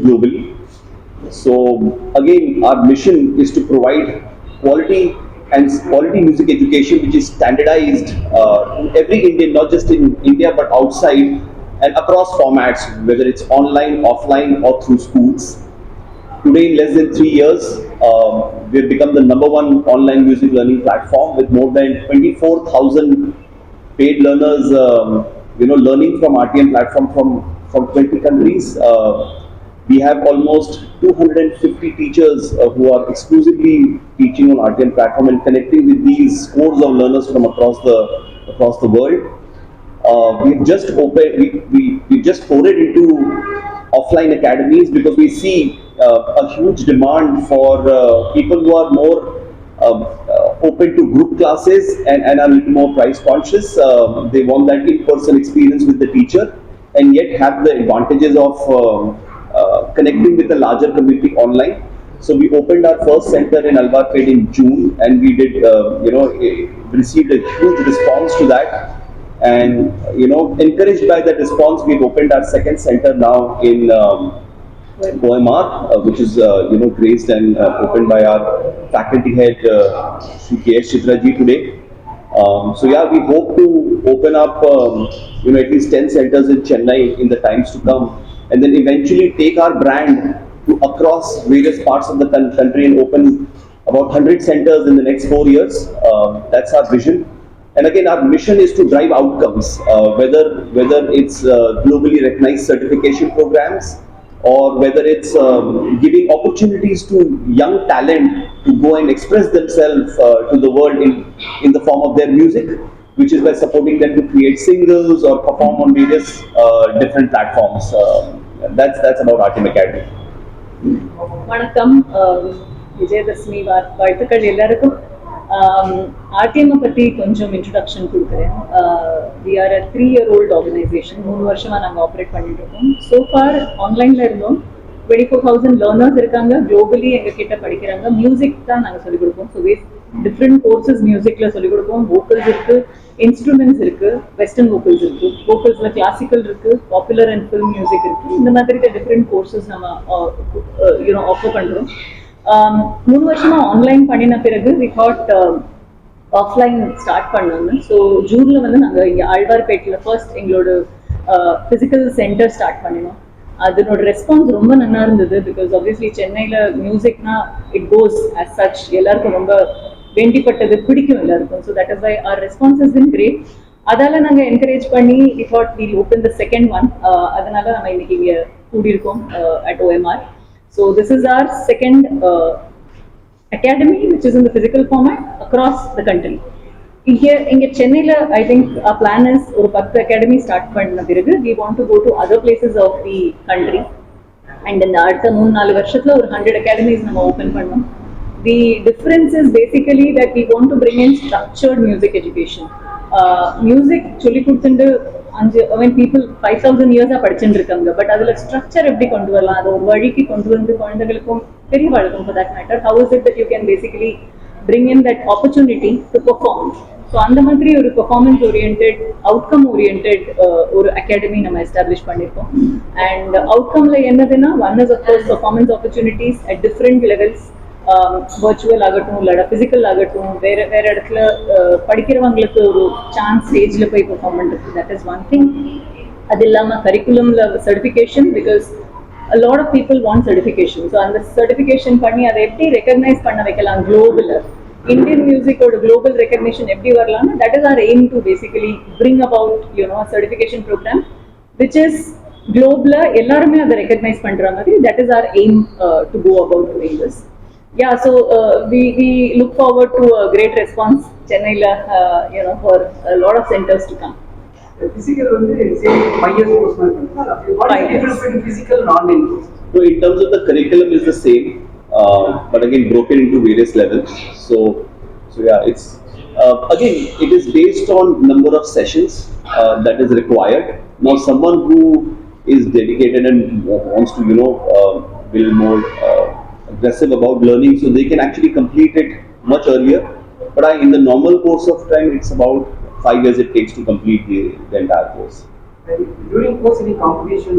globally. So again, our mission is to provide quality music education which is standardized to every Indian, not just in India but outside and across formats, whether it's online, offline, or through schools. Today, in less than 3 years, we've become the #1 online music learning platform with more than 24,000 paid learners, learning from RTM platform from 20 countries. We have almost 250 teachers who are exclusively teaching on RTM platform and connecting with these scores of learners from across the world. We've just opened, we just forayed into offline academies because we see a huge demand for people who are more open to group classes and are a little more price conscious. They want that in-person experience with the teacher and yet have the advantages of connecting with a larger community online. So we opened our first center in Alwarpet in June, and we did, received a huge response to that. And encouraged by that response, we've opened our second center now in OMR, which is graced and opened by our faculty head KS Chithra ji today. We hope to open up at least 10 centers in Chennai in the times to come, and then eventually take our brand to across various parts of the country and open about 100 centers in the next 4 years. That's our vision. And again, our mission is to drive outcomes, whether it's globally recognized certification programs, or whether it's giving opportunities to young talent to go and express themselves to the world in the form of their music, which is by supporting them to create singles or perform on various different platforms. That's about Artium Academy. வணக்கம், விஜயதசமி வாழ்த்துக்கள் எல்லாருக்கும். RTM பற்றி கொஞ்சம் introduction கொடுக்குறேன். We are a 3-year-old organisation. 3 வருஷமாக நாங்கள் operate பண்ணிட்டு இருக்கோம். ஸோ ஃபார் ஆன்லைனில் இருந்தோம். 24,000 லேர்னர்ஸ் இருக்காங்க. குளோபலி எங்ககிட்ட படிக்கிறாங்க. மியூசிக் தான் நாங்கள் சொல்லிக் கொடுப்போம். ஸோ டிஃப்ரெண்ட் கோர்சஸ் மியூசிக்கில் சொல்லிக் கொடுப்போம். வோக்கல்ஸ் இருக்குது, இன்ஸ்ட்ருமெண்ட்ஸ் இருக்குது, வெஸ்டர்ன் வோக்கல்ஸ் இருக்குது, வோக்கல்ஸில் கிளாசிக்கல் இருக்குது, பாப்புலர் அண்ட் ஃபில்ம் மியூசிக் இருக்குது. இந்த மாதிரி டிஃப்ரெண்ட் கோர்சஸ் நம்ம ஆஃபர் பண்ணுறோம். 3 வருஷமாக ஆன்லைன் பண்ணின பிறகு வி தாட் ஆஃப்லைன் ஸ்டார்ட் பண்ணோன்னு. ஸோ ஜூனில் நாங்கள் இங்கே ஆழ்வார்பேட்டில் ஃபர்ஸ்ட் எங்களோட ஃபிசிக்கல் சென்டர் ஸ்டார்ட் பண்ணினோம். அதனோட ரெஸ்பான்ஸ் ரொம்ப நல்லா இருந்தது. பிகாஸ் ஆப்வியஸ்லி சென்னையில் மியூசிக்னா இட் கோஸ் அஸ் சச், எல்லாருக்கும் ரொம்ப வேண்டிப்பட்டது, பிடிக்கும் எல்லாருக்கும். So that is why our response is been great. அதால் நாங்கள் என்கரேஜ் பண்ணி we thought we'll open the second one. அதனால நம்ம இன்னைக்கு இங்கே கூடியிருக்கோம் at OMR. So this is our second academy, which is in the physical format across the country. Here in Chennai, I think our plan is ஒரு 10 academy start பண்ண பிறகு we want to go to other places of the country, and in the அடுத்த 3-4 வருஷத்துல ஒரு 100 academies நம்ம open பண்ணோம். The difference is basically that we want to bring in structured music education. Music சொல்லி கொடுத்துட்டு people 5,000 years படிச்சுட்டு இருக்காங்க. But அதில் ஸ்ட்ரக்சர் எப்படி கொண்டு வரலாம், அதை ஒரு வழிக்கு கொண்டு வந்து குழந்தைகளுக்கும் பெரியவாளுக்கும் for that matter, how is it that you can basically bring in that opportunity to perform. So அந்த மாதிரி ஒரு பெர்ஃபார்மன்ஸ் ஓரியன்டட், அவுட்கம் ஓரியன்டட் ஒரு அகாடமி நம்ம எஸ்டாப்ளிஷ் பண்ணியிருக்கோம். அண்ட் அவுட்கம்ல என்னதுன்னா, one is of course performance opportunities at different levels. Virtual ஆகட்டும், இல்லை physical ஆகட்டும், வேற இடத்துல படிக்கிறவங்களுக்கு ஒரு சான்ஸ் ஸ்டேஜில் போய் பெர்ஃபார்ம் பண்ணுறது, தட் இஸ் ஒன் திங். அது இல்லாமல் கரிக்குலம்ல certification, because a lot of people want certification. So அந்த சர்டிஃபிகேஷன் பண்ணி அதை எப்படி ரெகக்னைஸ் பண்ண வைக்கலாம் குளோபலில், இந்தியன் மியூசிக்கோட குளோபல் ரெகக்னிஷன் எப்படி வரலாம்னு, that is our aim to basically bring about certification programme which is குளோபலில் எல்லாருமே அதை ரெகக்னைஸ் பண்ணுற மாதிரி. That is our aim to go about doing this. Yeah, so we look forward to a great response Chennai for a lot of centers to come. Physical வந்து same 5 years course மாதிரி what is the difference between physical and online course? So in terms of the curriculum is the same, but again broken into various levels. So yeah, it's again it is based on number of sessions that is required. Now someone who is dedicated and wants to build more aggressive about learning, so they can actually complete it much earlier. But in the normal course of time, it's about 5 years it takes to complete the entire course. During course, any competition?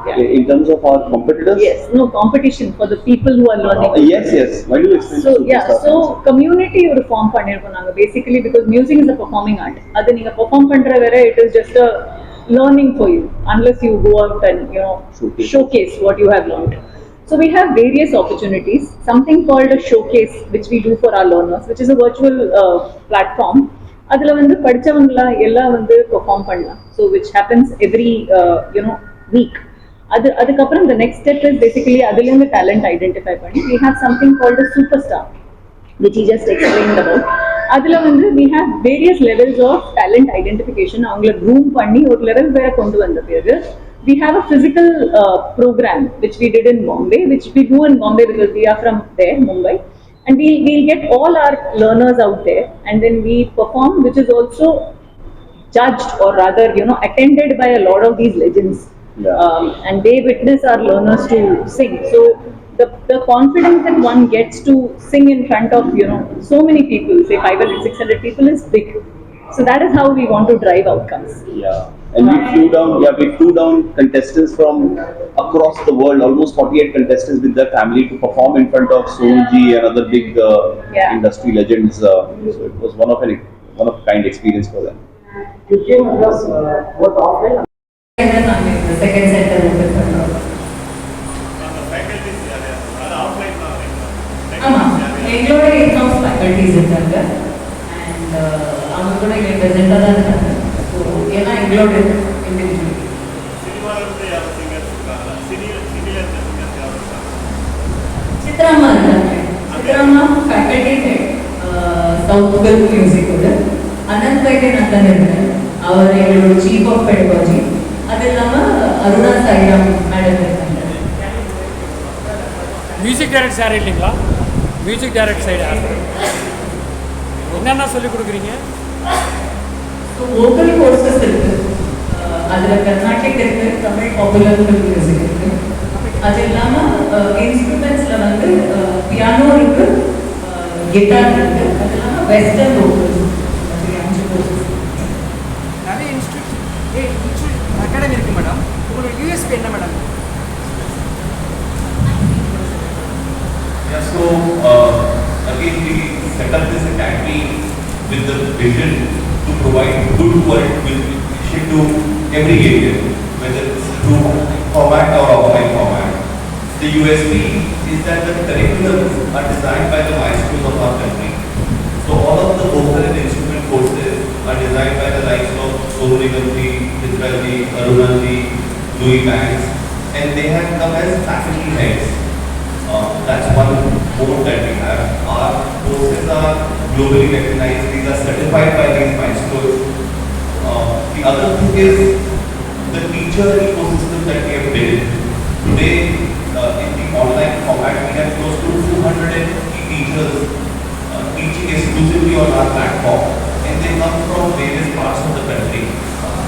In terms of our competitors? Yes, no competition for the people who are learning. Yes. Why do you explain? So yeah, so community ஒரு form பண்ணிருக்கோம் நாங்க basically because music is a performing art. அது நீங்க perform பண்ற வரை it is just a learning for you unless you go out and showcase what you have learned. So we have various opportunities. Something called a showcase which we do for our learners, which is a virtual platform. அதுல வந்து படிச்சவங்களா எல்லாம் வந்து perform பண்ணலாம். So which happens every week. அதுக்கப்புறம் the next step is basically அதுலேருந்து talent identify பண்ணி we have something called a superstar which he just explained about. அதுல வந்து we have various levels of talent identification. அவங்கள groom பண்ணி ஒரு level வேற கொண்டு வந்த பிறகு we have a physical program which we did in Bombay, which we do in Bombay because we are from there, Mumbai, and we'll get all our learners out there and then we perform, which is also judged or rather attended by a lot of these legends. And they witness our learners to sing. So the confidence that one gets to sing in front of so many people, say 500, 600 people, is big. So that is how we want to drive outcomes. And we flew down contestants from across the world, almost 48 contestants with their family to perform in front of Sonji and other big industry legends. So it was one of a kind experience for them. You came across what offline? And then the second center open பண்ணுறோம். ஆமாம், எங்களோட in-house faculties இருக்காங்க and அவங்க கூட இங்கே ப்ரெசென்ட்டாக தான் இருக்காங்க. So ஏன்னா எங்களோட இண்டிவிஜுவல் சித்ராமா இருக்காங்க. சித்ராமா ஃபேக்கல்டி ஹெட் சவுத் வெல் மியூசிக்கோட. அனந்த் வைத்தியநாதன் இருக்காங்க, அவர் எங்களோட சீஃப் ஆஃப் பெடகாலஜி. அது இல்லாமல் அருணா சைராம் மேடம் இருக்காங்க. மியூசிக் டைரக்டர் சார் இல்லைங்களா? மியூசிக் டைரக்டர் சைடு என்னென்ன சொல்லிக் கொடுக்குறீங்க? ஸோ வோக்கல் கோர்சஸ் இருக்குது, அதில் கர்நாடிக் இருக்குது, தமிழ் பாப்புலர் மியூசிக் இருக்குது. அது இல்லாமல் இன்ஸ்ட்ருமெண்ட்ஸில் வந்து பியானோ இருக்குது, கிட்டார் இருக்குது, அது இல்லாமல் வெஸ்டர்ன் வோக்கல்ஸ். அஞ்சு கோர்சஸ் நிறைய அகாடமி இருக்கு மேடம். உங்களோட யூஎஸ்பி என்ன madam? So again we set up this academy with the vision to provide good quality education to every area, whether it's through format or offline format. The USP is that the curriculums are designed by the Maestros of our country. So all of the vocal and instrument courses are designed by the likes of Sholinganallur, Chithra, Aruna, Louis Banks, and they have come as faculty heads. That's one mode that we have. Our courses are globally recognized. These are certified by these Maestros. The other thing is the teacher ecosystem that we have built. Today, in the online format, we have close to 250 teachers teaching exclusively on our platform, and they come from various parts of the country,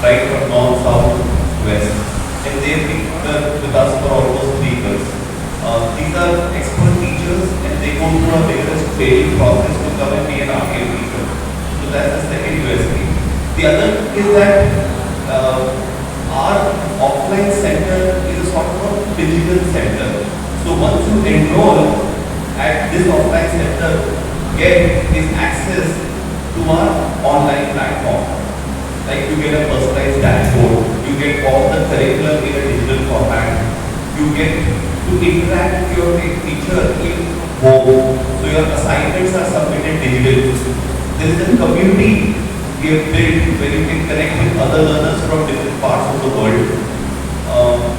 right from north, south, west, and they've been with us for almost 3 years. These are expert teachers and they go through a rigorous training process to come and be an Artium teacher. So that's the second USP. The other is that our offline center is a sort of a digital center. So once you enroll at this offline center, get is access to our online platform. Like you get a personalized dashboard, you get all the curriculum in a digital format, you get to interact with your teacher in home. So your assignments are submitted digitally. There is a community we have built where you can connect with other learners from different parts of the world.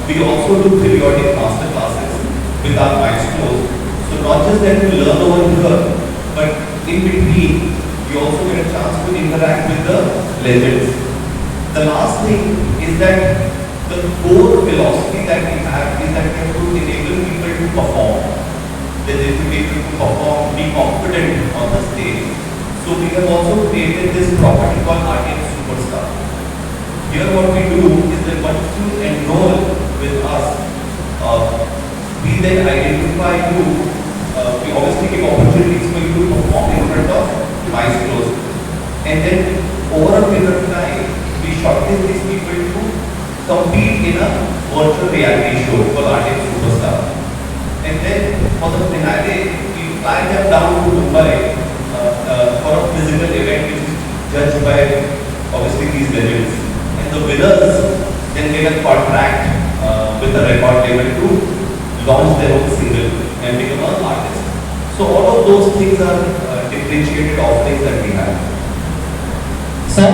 We also do periodic master classes with our Maestros. So not just that you learn over here, but in between you also get a chance to interact with the legends. The last thing is that the core philosophy that we have is that we have to enable people to perform. They have to be able to perform, be confident on the stage. So we have also created this property called Artium Superstar. Here what we do is that once you enroll with us, we then identify you. We obviously give opportunities for you to perform in front of Maestros. And then over a period of time, we shortlist these people to compete in a virtual reality show for Artium Superstar. And then for the finale, we fly them down to Mumbai for a physical event which is judged by obviously these legends. And the winners then get a contract with the record label to launch their own single and become an artist. So all of those things are differentiated offerings that we have. Sir,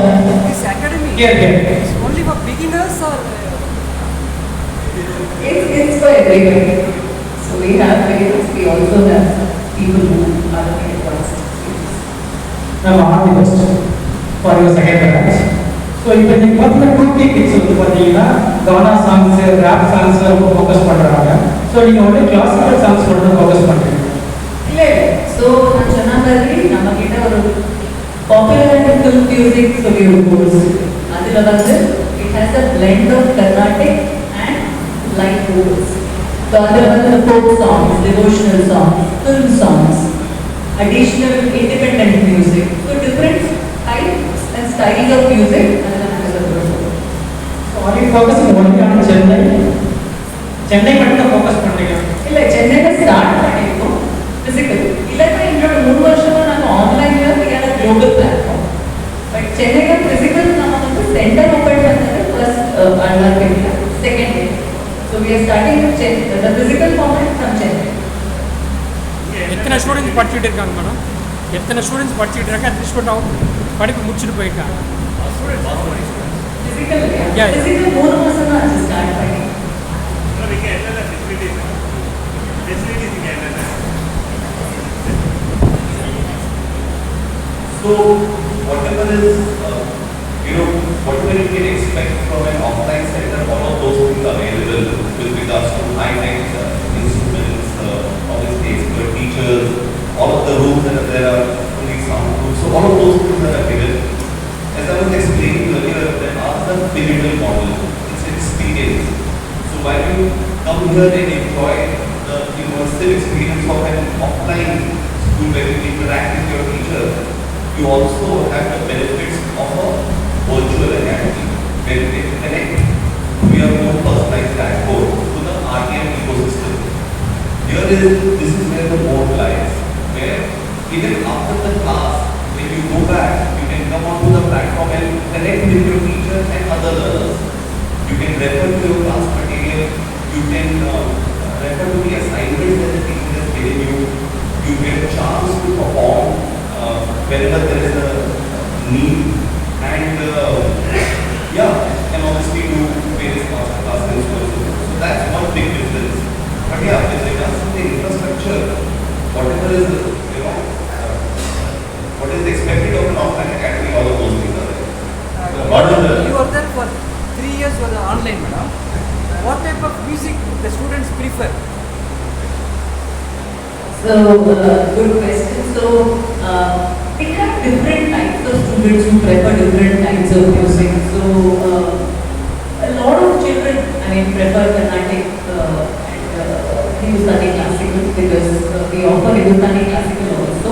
This academy here. is only for beginners or It's for everybody. So we have beginners, we also have people who are advanced. Ma'am, all the best for your second batch. So இப்போ நீங்க பார்த்தீங்கன்னா 2K kids வந்து பார்த்தீங்கன்னா கானா songs rape songs focus பண்றாங்க. So நீங்க வந்து classical songs மட்டும் focus பண்றீங்க. இல்லை ஸோ நான் சொன்ன மாதிரி நம்ம கிட்ட ஒரு பாப்புலர் அண்ட் ஃபில்ம் மியூசிக் சொல்லி ஒரு கோர்ஸ் அதில் வந்து it has a blend of Carnatic and light vocals. So அதில் வந்து folk songs, devotional songs, film songs, additional independent music. So different types and styles of music அதில் நாங்கள் சொல்கிறோம். So are you focusing only on Chennai? Chennai மட்டும் தான் focus பண்றீங்க? இல்லை சென்னையில் ஸ்டார்ட் பண்ணியிருக்கோம் ஃபிசிக்கல். இல்லைன்னா எங்களோட 3 வருஷமா நாங்கள் ஆன்லைனில் விளையாட குளோபல் பிளாட்ஃபார்ம். பட் சென்னையில் ஃபிசிக்கல் நம்ம வந்து சென்டர் ஓப்பன் பண்ணது ஃபர்ஸ்ட் அல்வார்பேட்டில் second day. So we are starting the physical format from Chennai. எத்தனை ஸ்டூடெண்ட்ஸ் படிச்சுட்டு இருக்காங்க மேடம்? எத்தனை ஸ்டூடெண்ட்ஸ் படிச்சுட்டு இருக்காங்க? எத்தனை ஸ்டூடெண்ட் படிப்பு முடிச்சுட்டு போயிருக்காங்க? Physical Yeah. ஃபிசிக்கல் 3 மாதம் தான் ஆச்சு ஸ்டார்ட் பண்ணி. So whatever is, whatever you can expect from an offline center, all of those things are available with regards to high-tech instruments, obviously expert teachers, all of the rooms that are there are fully soundproof. So all of those things are available. As I was explaining earlier, there are some digital model. It's an experience. So while you come here and enjoy the immersive experience of an offline school where you interact with your teacher, you also have the benefits of a virtual academy where you can connect to your own personalized dashboard to the Artium ecosystem. This is where the mode lies, where even after the class, when you go back, you can come onto the platform and connect with your teacher and other learners. You can refer to your class material, you can refer to the assignments that the teacher has given you, you get a chance to perform whenever there is a need, and and obviously do various master classes. So that's one big difference. But yeah, with regards to the infrastructure, whatever is what is expected of an offline academy, all of those things are there. What is the you are there for 3 years for the online, madam. What type of music the students prefer? So, good question. So, we have different types of students who prefer different types of music. So, a lot of children, prefer Carnatic and Hindustani classical because we offer Hindustani classical also.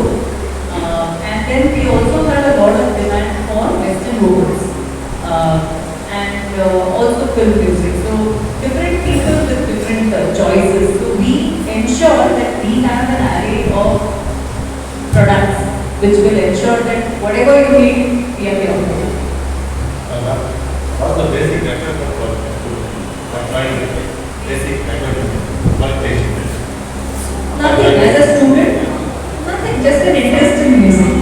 And then we also have a lot of demand for Western vocals and also film music. So, different people with different choices. So, we ensure that we have an array of products which will ensure that whatever you need, we have the offer. What's the basic network for trying basic network qualification? Nothing. As a student, nothing. Just an interest in music.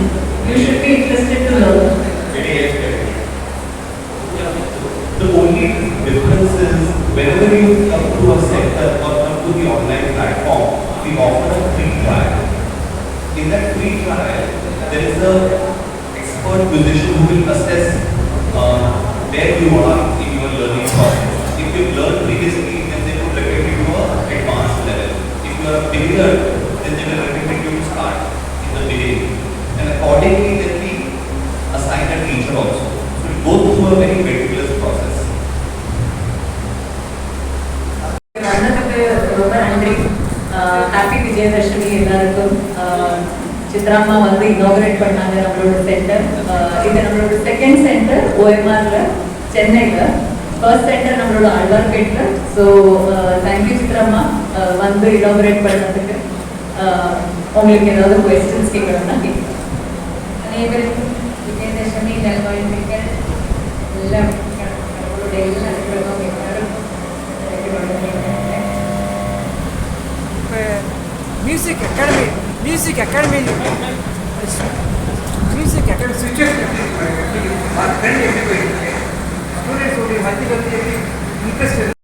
You should be interested to learn. Any age category. The only difference is whenever you come to a center or come to the online platform, we offer a free trial. In that free trial, there is a expert musician who will assess where you are in your learning process. If you've learned previously, then they will recommend you to an advanced level. If you are a beginner, then they will recommend you to start in the beginning. And accordingly, then we assign a teacher also. So we go through a very meticulous process. Happy Vijayadashami எல்லாருக்கும். சித்ராம்மா வந்து inaugurate பண்ணாங்க நம்மளோட centre. இது நம்மளோட second centre OMR சென்னையில். First centre நம்மளோட Alwarpetல. So thank you சித்ராம்மா வந்து inaugurate பண்ணதுக்கு. உங்களுக்கு ஏதாவது கொஸ்டின்ஸ் கேட்கணும்னா கேட்கலாம். அனைவருக்கும் விஜயதசமி நல்வாழ்த்துக்கள். எல்லாம் கடவுளுடைய எல்லா அனுகிரகம் எல்லாரும் இப்போ மியூசிக் அகாடமி சுச்சுவேஷன் எப்படி போயிட்டு இருக்கு? ஸ்டூடெண்ட்ஸ் உடைய மத்தியில் வந்து எப்படி இன்ட்ரெஸ்ட்